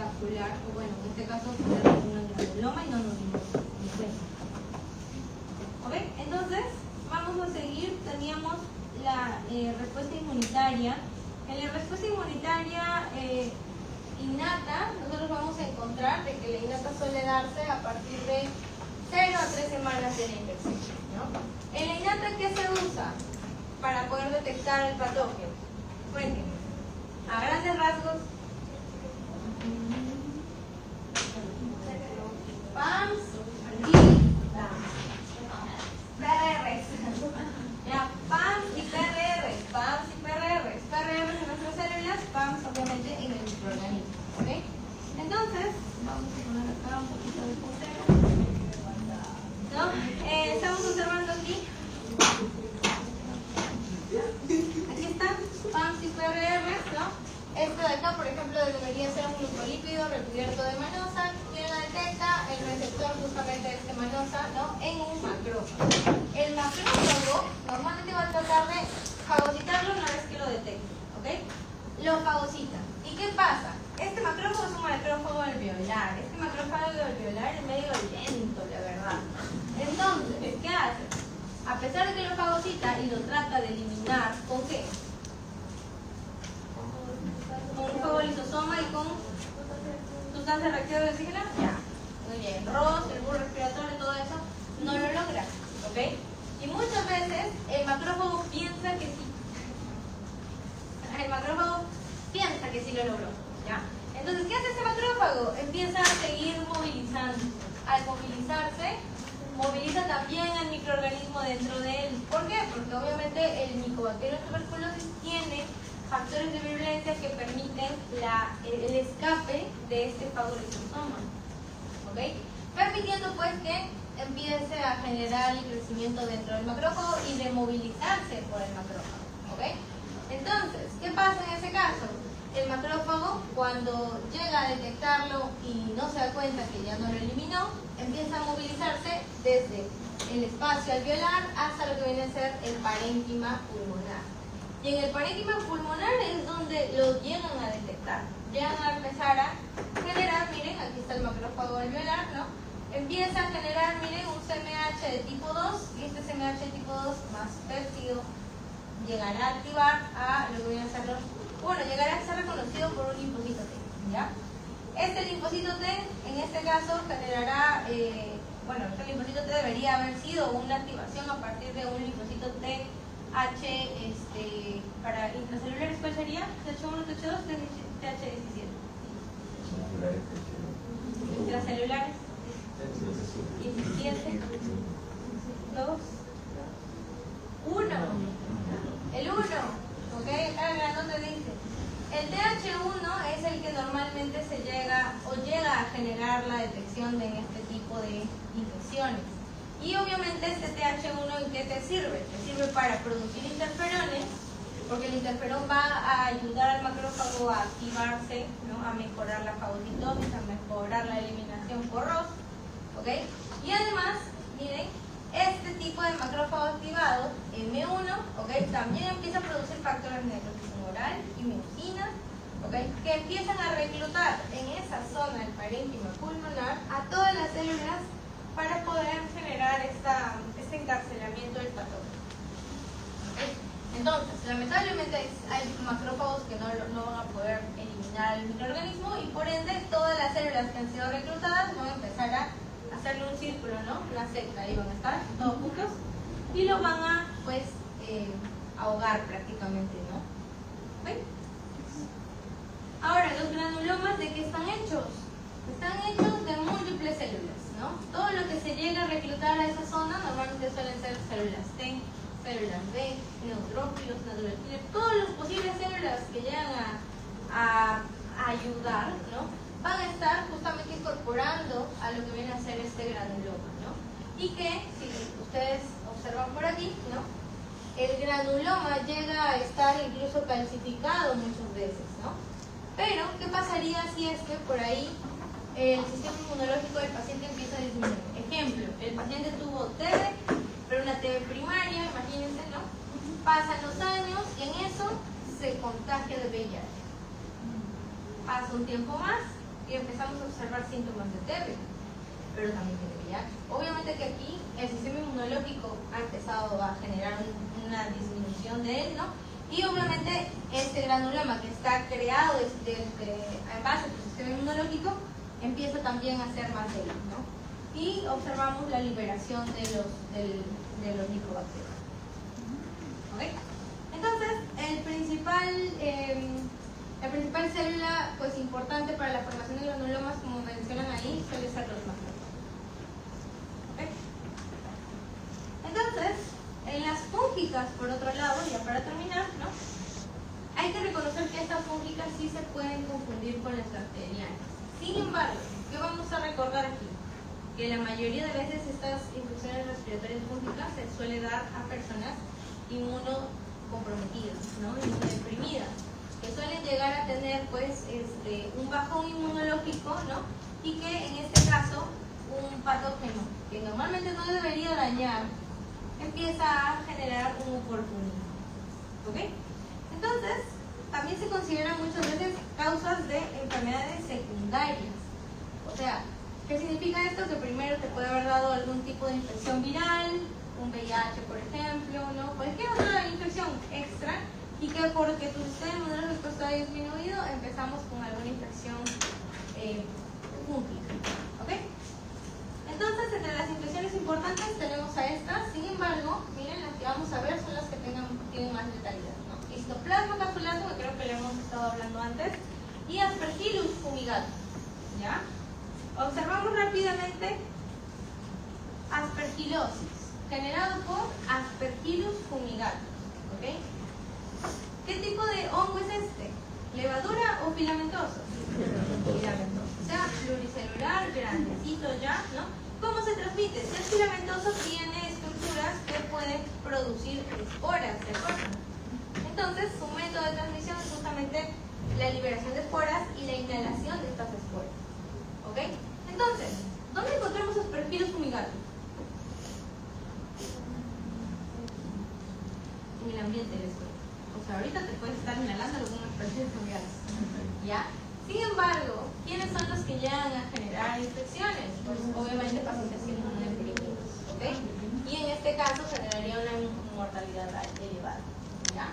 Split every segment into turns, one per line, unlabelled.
vascular, o bueno, en este caso un granuloma y no nos dimos ni cuenta. ¿Ok? Entonces, vamos a seguir. Teníamos la respuesta inmunitaria. En la respuesta inmunitaria innata, nosotros vamos a encontrar de que la innata suele darse a partir de 0 a 3 semanas de la infección, ¿no? En la innata, ¿qué se usa para poder detectar el patógeno? Cuéntenme. A grandes rasgos, PAMS y PRRs. Ya, PAMS y PRRs, PAMS y PRRs. PRRs en nuestras células, PAMS obviamente en el microorganismo. ¿Ok? Entonces, vamos a poner acá un poquito de puntero. ¿No? Estamos observando aquí. Aquí están PAMS y PRRs, ¿no? Esto de acá, por ejemplo, debería ser un glucolípido recubierto de manosa. ¿Quién la detecta? El receptor justamente de este manosa, ¿no? En un macrófago. El macrófago normalmente va a tratar de fagocitarlo una vez que lo detecte, ¿ok? Lo fagocita. ¿Y qué pasa? Este macrófago es un macrófago alveolar. Este macrófago alveolar es medio lento, la verdad. Entonces, ¿qué hace? A pesar de que lo fagocita y lo trata de eliminar, ¿con qué? Con un fagolizosoma y con sustancia reactiva de oxígeno. Ya, muy bien. ROS, el bulbo respiratorio, todo eso, no lo logra, ¿ok? Y muchas veces el macrófago piensa que sí. El macrófago piensa que sí lo logró, ¿ya? Entonces, ¿qué hace este macrófago? Empieza a seguir movilizando. Al movilizarse, moviliza también al microorganismo dentro de él. ¿Por qué? Porque obviamente el Mycobacterium tuberculosis tiene factores de virulencia que permiten el escape de este fagolizosoma, ¿ok? Permitiendo pues que empiece a generar el crecimiento dentro del macrófago y de movilizarse por el macrófago, ¿ok? Entonces, ¿qué pasa en ese caso? El macrófago, cuando llega a detectarlo y no se da cuenta que ya no lo eliminó, empieza a movilizarse desde el espacio alveolar hasta lo que viene a ser el parénquima pulmonar. Y en el parénquima pulmonar es donde lo llegan a detectar. Llegan a empezar a generar, miren, aquí está el macrófago alveolar, ¿no? Empieza a generar, miren, un CMH de tipo 2, y este CMH de tipo 2 más péptido llegará a activar a lo que viene a ser llegará a ser reconocido por un linfocito T, ¿ya? Este linfocito T, en este caso, generará, este linfocito T debería haber sido una activación a partir de un linfocito T para intracelulares, ¿cuál sería? TH1, TH2, TH17. Intracelulares. 17. 2. 1. El 1. ¿Ok? Acá el grandote dice. El TH1 es el que normalmente llega a generar la detección de este tipo de infecciones. Y obviamente este TH1, ¿en qué te sirve? Te sirve para producir interferones, porque el interferón va a ayudar al macrófago a activarse, ¿no? A mejorar la fagocitosis, a mejorar la eliminación por ROS, ¿ok? Y además, miren, este tipo de macrófago activado, M1, ¿ok? También empieza a producir factores de necrosis tumoral y miocinas, ¿ok? Que empiezan a reclutar en esa zona del parénquima pulmonar a todas las células para poder generar este encarcelamiento del patógeno. ¿Okay? Entonces, lamentablemente hay macrófagos que no van a poder eliminar el microorganismo y por ende todas las células que han sido reclutadas van a empezar a hacerle un círculo, ¿no? Una secta, ahí van a estar todos juntos y lo van a, pues, ahogar prácticamente, ¿no? ¿Okay? Ahora, los granulomas, ¿de qué están hechos? Están hechos de múltiples células, ¿no? Todo lo que se llega a reclutar a esa zona normalmente suelen ser células T, células B, neutrófilos, natural killer, todas las posibles células que llegan a ayudar, ¿no? Van a estar justamente incorporando a lo que viene a ser este granuloma, ¿no? Y que, si ustedes observan por aquí, ¿no? El granuloma llega a estar incluso calcificado muchas veces, ¿no? Pero, ¿qué pasaría si es que por ahí el sistema inmunológico del paciente empieza a disminuir? Ejemplo, el paciente tuvo TB, pero una TB primaria, imagínense, ¿no? Pasan los años y en eso se contagia de VIH. Pasa un tiempo más y empezamos a observar síntomas de TB, pero también tiene VIH. Obviamente que aquí el sistema inmunológico ha empezado a generar una disminución de él, ¿no? Y obviamente este granuloma que está creado en base al sistema inmunológico empieza también a ser más débil, ¿no? Y observamos la liberación de los microbacterios. ¿Okay? Entonces, la principal célula pues, importante para la formación de granulomas, como mencionan ahí, suele ser los macrófagos. ¿Okay? Entonces, en las fúngicas, por otro lado, ya para terminar, ¿no? Hay que reconocer que estas fúngicas sí se pueden confundir con las bacterianas. Sin embargo, ¿qué vamos a recordar aquí? Que la mayoría de veces estas infecciones respiratorias fúngicas se suele dar a personas inmunocomprometidas, ¿no? Inmunodeprimidas, que suelen llegar a tener pues un bajón inmunológico, ¿no? Y que en este caso un patógeno que normalmente no debería dañar empieza a generar un oportunismo. ¿Ok? Entonces, también se consideran muchas veces causas de enfermedades secundarias. O sea, ¿qué significa esto? Que primero te puede haber dado algún tipo de infección viral, un VIH por ejemplo, ¿no? Cualquier otra infección extra, y que porque tu sistema inmunológico está disminuido, empezamos con alguna infección fúngica. ¿Ok? Entonces, entre las infecciones importantes tenemos a estas. Sin embargo, miren, las que vamos a ver son las que tienen más letalidad, ¿no? Histoplasma capsulatum, que creo que le hemos estado hablando antes, y Aspergillus fumigatum, ¿ya? Observamos rápidamente aspergilosis, generado por Aspergillus fumigatum, ¿ok? ¿Qué tipo de hongo es este? ¿Levadura o filamentoso? Filamentoso. O sea, pluricelular, grandecito ya, ¿no? ¿Cómo se transmite? Si es filamentoso, tiene estructuras que pueden producir esporas de cosas. Entonces, su método de transmisión es justamente la liberación de esporas y la inhalación de estas esporas. ¿Ok? Entonces, ¿dónde encontramos Aspergillus fumigatum? En el ambiente de la escuela. O sea, ahorita te puedes estar inhalando algunas Aspergillus fumigatum. ¿Ya? Sin embargo, ¿quiénes son los que llegan a generar infecciones? Pues obviamente pacientes inmunodeprimidos, ¿ok? Y en este caso generaría una mortalidad elevada, ¿ya?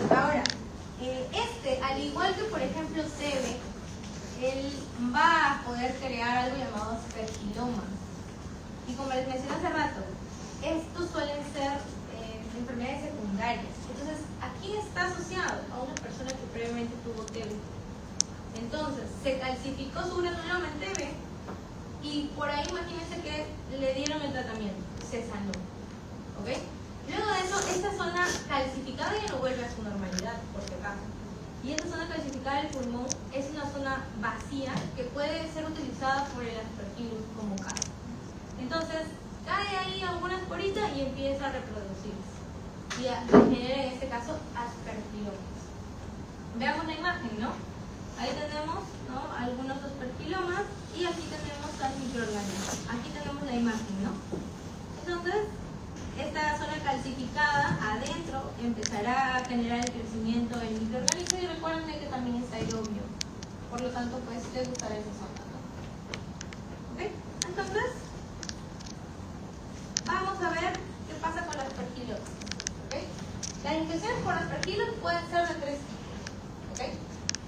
Ahora, al igual que por ejemplo TB, él va a poder crear algo llamado aspergiloma. Y como les mencioné hace rato, estos suelen ser enfermedades secundarias. Entonces, ¿a quién está asociado? A una persona que previamente tuvo TB. Entonces, se calcificó su granuloma en TB y por ahí imagínense que le dieron el tratamiento, se sanó. ¿Ok? Luego de eso, esta zona calcificada ya no vuelve a su normalidad, por si acaso. Y esta zona calcificada del pulmón es una zona vacía que puede ser utilizada por el Aspergillus como casa. Entonces, cae ahí alguna esporita y empieza a reproducirse. Y genera en este caso aspergilomas. Veamos la imagen, ¿no? Ahí tenemos, ¿no?, algunos aspergilomas y aquí tenemos al microorganismo. Aquí tenemos la imagen, ¿no? Entonces, esta zona calcificada adentro empezará a generar el crecimiento del microorganismo y recuerden que también es aerobio. Por lo tanto, pues les gustará esa zona, ¿no? ¿Ok? Entonces, vamos a ver qué pasa con la aspergilosis. ¿Ok? Las infecciones por aspergilos pueden ser de tres tipos. ¿Ok?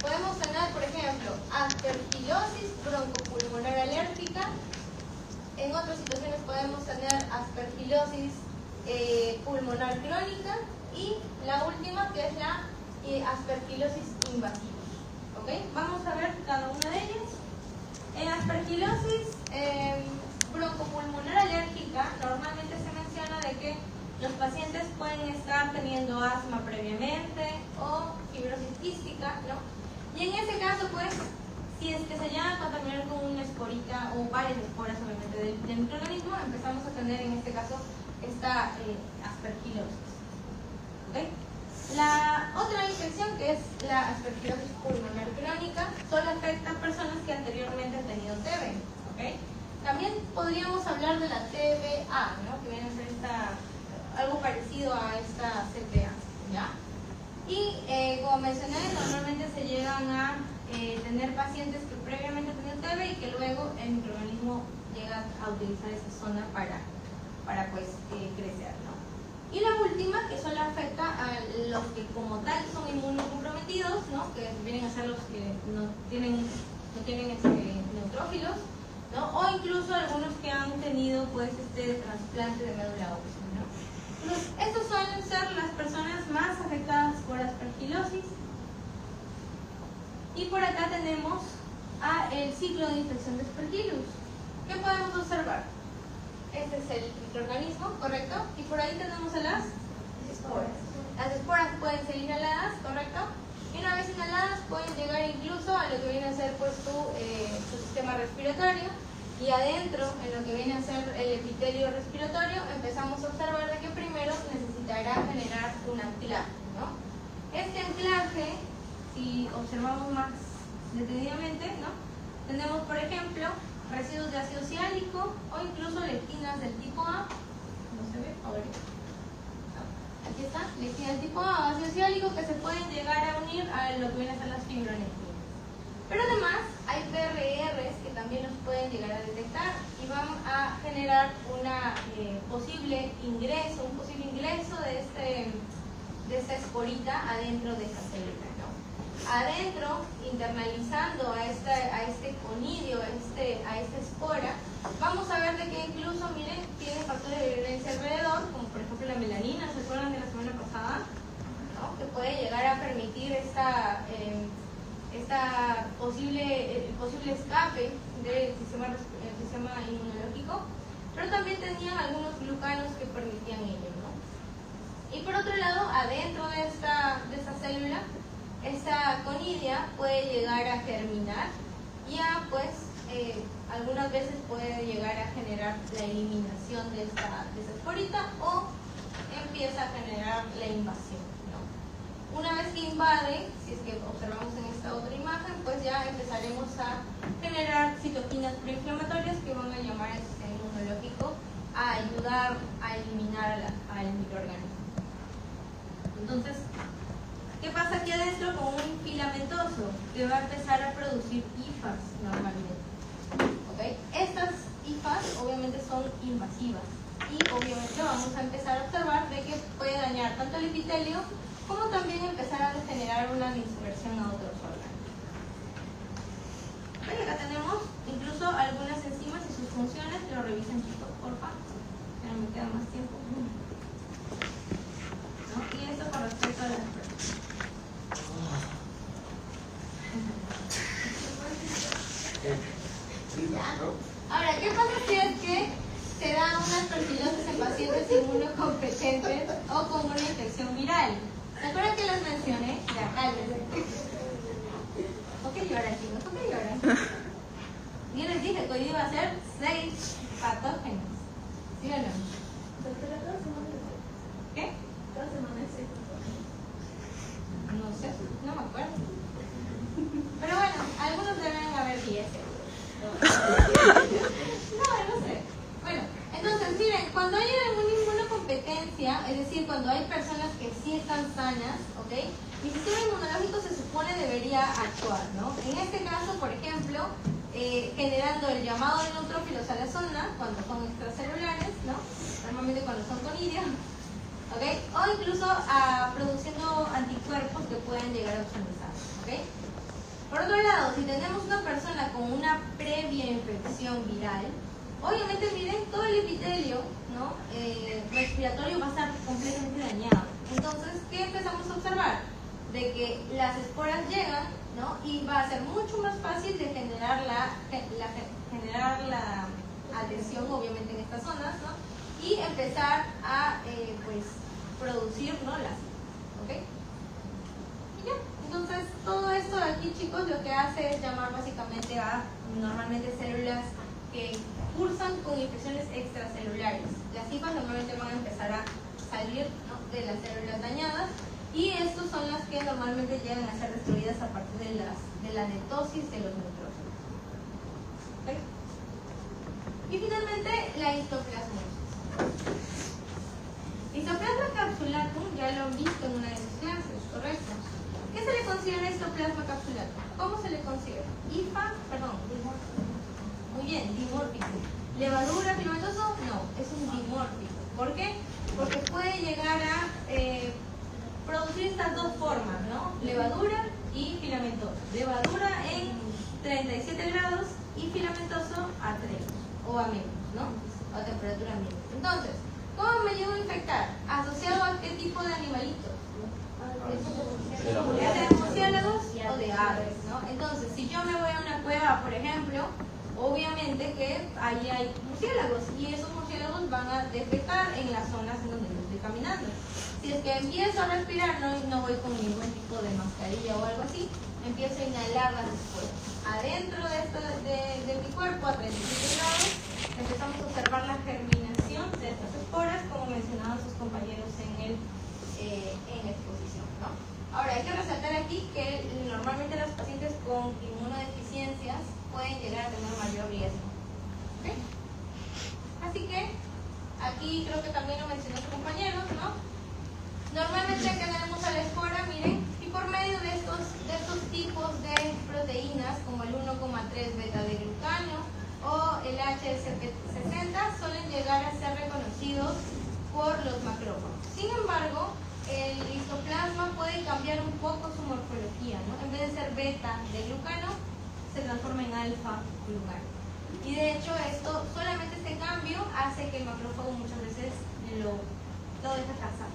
Podemos tener, por ejemplo, aspergilosis broncopulmonar alérgica. En otras situaciones podemos tener aspergilosis pulmonar crónica. Y la última, que es la aspergilosis invasiva. ¿Ok? Vamos a ver cada una de ellas. En aspergilosis broncopulmonar alérgica, normalmente se menciona de que los pacientes pueden estar teniendo asma previamente o fibrosis quística, ¿no? Y en ese caso, pues, si es que se llega a contaminar con una esporita o varias esporas, obviamente, del microorganismo, empezamos a tener en este caso esta aspergilosis. ¿Okay? La otra infección, que es la aspergilosis pulmonar crónica, solo afecta a personas que anteriormente han tenido TB. ¿Okay? También podríamos hablar de la TBA, ¿no?, que viene a ser algo parecido a esta CPA, ¿ya? Y como mencioné, normalmente se llegan a tener pacientes que previamente tenían TB y que luego el microorganismo llega a utilizar esa zona para pues, crecer, ¿no? Y la última, que solo afecta a los que como tal son inmunocomprometidos, ¿no? Que vienen a ser los que no tienen neutrófilos, ¿no? O incluso algunos que han tenido pues, trasplante de médula ósea, ¿no? Entonces, estos suelen ser las personas más afectadas por aspergilosis. Y por acá tenemos el ciclo de infección de Aspergillus. ¿Qué podemos observar? Este es el microorganismo, ¿correcto? Y por ahí tenemos a las esporas. Las esporas pueden ser inhaladas, ¿correcto? Y una vez inhaladas pueden llegar incluso a lo que viene a ser pues, tu sistema respiratorio. Y adentro, en lo que viene a ser el epitelio respiratorio, empezamos a observar de que primero necesitará generar un anclaje, ¿no? Este anclaje, si observamos más detenidamente, ¿no? Tenemos, por ejemplo, residuos de ácido ciálico o incluso lectinas del tipo A. ¿No se ve? A ver. Aquí está, lectinas del tipo A, ácido ciálico, que se pueden llegar a unir a lo que vienen a ser las fibronectinas. Pero además hay PRRs que también los pueden llegar a detectar y van a generar un posible ingreso de esta esporita adentro de esta célula, ¿no? Adentro, internalizando a este conidio, a esta espora, vamos a ver de que incluso, miren, tiene factores de virulencia alrededor, como por ejemplo la melanina, ¿se acuerdan de la semana pasada? ¿No? Que puede llegar a permitir el posible escape del sistema inmunológico, pero también tenían algunos glucanos que permitían ello, ¿no? Y por otro lado, adentro de esta célula, esta conidia puede llegar a germinar y algunas veces puede llegar a generar la eliminación de esa esporita o empieza a generar la invasión, ¿no? Una vez que invade, si es que observamos en esta otra imagen, pues ya empezaremos a generar citoquinas proinflamatorias que van a llamar al sistema inmunológico a ayudar a eliminar al microorganismo. Entonces, ¿qué pasa aquí adentro con un filamentoso? Que va a empezar a producir hifas normalmente. ¿Okay? Estas hifas obviamente son invasivas y obviamente vamos a empezar a observar de que puede dañar tanto el epitelio como también empezar a generar una dispersión a otros órganos. ¿Okay? Acá tenemos incluso algunas enzimas y sus funciones. Lo revisen, chicos, porfa. Ya no me queda más tiempo. ¿No? Y esto con respecto a las personas. Ahora, ¿qué pasa si es que se da una aspergilosis en pacientes inmunocompetentes o con una infección viral? ¿Se acuerdan que les mencioné? Ya, cálmense. ¿Por qué lloran, chicos? ¿Por qué lloran? Yo les dije que hoy iba a ser 6 patógenos. ¿Sí o no? ¿Qué? No sé, no me acuerdo. Pero bueno, algunos deben haber 10. No sé. Bueno, entonces miren, cuando hay alguna inmunocompetencia, es decir, cuando hay personas que sí están sanas, ¿ok? Mi sistema inmunológico se supone debería actuar, ¿no? En este caso, por ejemplo, generando el llamado de neutrófilos a la zona cuando son extracelulares, ¿no? Normalmente cuando son conidios, ¿ok? O incluso produciendo anticuerpos que pueden llegar a opsonizar, ¿ok? Por otro lado, si tenemos una persona con una previa infección viral, obviamente miren, todo el epitelio, ¿no? Respiratorio va a estar completamente dañado. Entonces, ¿qué empezamos a observar? De que las esporas llegan, ¿no? Y va a ser mucho más fácil de generar generar la adhesión, obviamente, en estas zonas, ¿no? Y empezar a producir, ¿no? Las, ¿ok? Y ya. Entonces, todo esto de aquí, chicos, lo que hace es llamar básicamente a normalmente células que cursan con infecciones extracelulares. Las hifas normalmente van a empezar a salir, ¿no? De las células dañadas y estas son las que normalmente llegan a ser destruidas a partir de la netosis de los neutrófilos. ¿Okay? Y finalmente, la histoplasmosis. Histoplasma capsulatum ya lo han visto en una de sus clases, ¿correcto? ¿Qué se le considera histoplasma capsular? ¿Cómo se le considera? Muy bien, dimórfico. ¿Levadura filamentoso? No, es un dimórfico. ¿Por qué? Porque puede llegar a producir estas dos formas, ¿no? Levadura y filamentoso. Levadura en 37 grados y filamentoso a 3 o a menos, ¿no? O a temperatura ambiente. Entonces, ¿cómo me llevo a infectar? ¿Asociado a qué tipo de animalitos? ¿De murciélagos o de aves, ¿no? Entonces, si yo me voy a una cueva, por ejemplo, obviamente que ahí hay murciélagos y esos murciélagos van a defecar en las zonas en donde yo estoy caminando. Si es que empiezo a respirar, no voy con ningún tipo de mascarilla o algo así, empiezo a inhalar las esporas. Adentro de mi cuerpo, a 37 grados, empezamos a observar la germinación de estas esporas, como mencionaban sus compañeros en la exposición, ¿no? Ahora, hay que resaltar aquí que normalmente los pacientes con inmunodeficiencias pueden llegar a tener mayor riesgo. ¿Okay? Así que, aquí creo que también lo mencionó sus compañeros, ¿no? Normalmente acá tenemos a la espora, miren, y por medio de estos tipos de proteínas, como el 1,3 beta de glucano o el HSP60, suelen llegar a ser reconocidos por los macrófagos. Sin embargo, el histoplasma puede cambiar un poco su morfología, ¿no? En vez de ser beta de glucano, se transforma en alfa glucano. Y de hecho, solamente este cambio hace que el macrófago muchas veces lo deje pasar,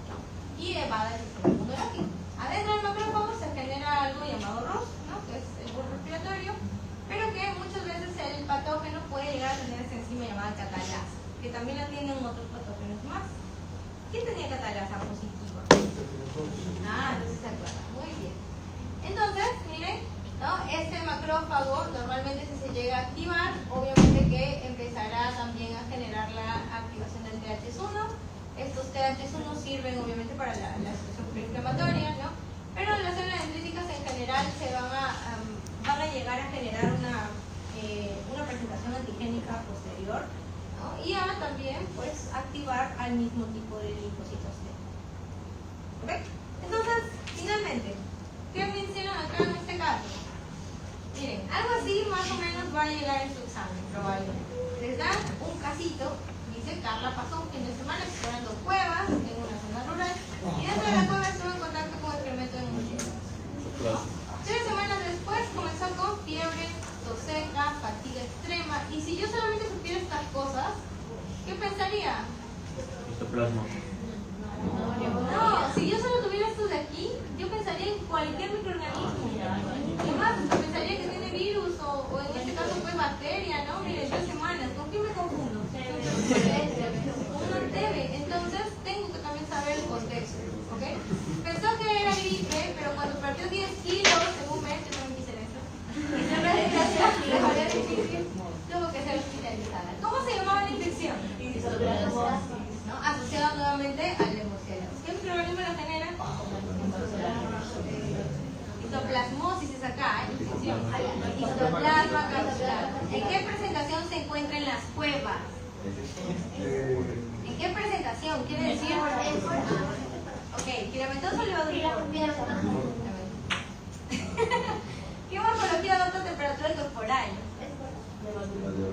¿no? Y evada el sistema inmunológico. Adentro del macrófago se genera algo llamado ROS, ¿no? Que es el bulbo respiratorio, pero que muchas veces el patógeno puede llegar a tener esa enzima llamada catalasa, que también la tienen otros patógenos más. ¿Quién tenía catalasa positiva? Entonces se acuerda. Muy bien. Entonces, miren, ¿no? Este macrófago, normalmente si se llega a activar, obviamente que empezará también a generar la activación del TH1. Estos TH1 sirven obviamente para la situación preinflamatoria, ¿no? Pero las células dendríticas en general van a llegar a generar una presentación antigénica posterior, ¿no? Y a también pues activar al mismo tipo de linfocitos T. ¿Ok? Entonces, finalmente, ¿qué mencionan acá en este caso? Miren, algo así más o menos va a llegar en su examen, probablemente. Les dan un casito, dice Carla pasó un fin de semana explorando cuevas en una zona rural y dentro de la cueva estuvo en contacto con excremento de murciélagos. 3 semanas después comenzó con fiebre, tos seca, fatiga extrema, y si yo solamente supiera estas cosas, ¿qué pensaría?
Histoplasma.
No, si yo solo tuviera estos de aquí, yo pensaría en cualquier microorganismo. Y más, pensaría que tiene virus o en este caso pues bacteria, ¿no? Miren, 3 semanas, ¿con quién me confundo? Con una TB. Entonces tengo que también saber el contexto, ¿ok? Pensó que era gripe, pero cuando perdió 10 kilos en un mes, yo también quise eso. Y se me fue difícil, tuvo que ser hospitalizada. ¿Cómo se llamaba la infección? ¿No? Asociado nuevamente al de murciélagos. ¿Qué microorganismo la genera? Histoplasmosis es acá, infección. Histoplasma capsular. ¿En qué presentación se encuentra en las cuevas? ¿En qué presentación? ¿Quiere decir? Ok, filamentoso o levadura. ¿Qué morfología adopta temperatura corporal?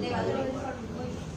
Levadura. Muy bien.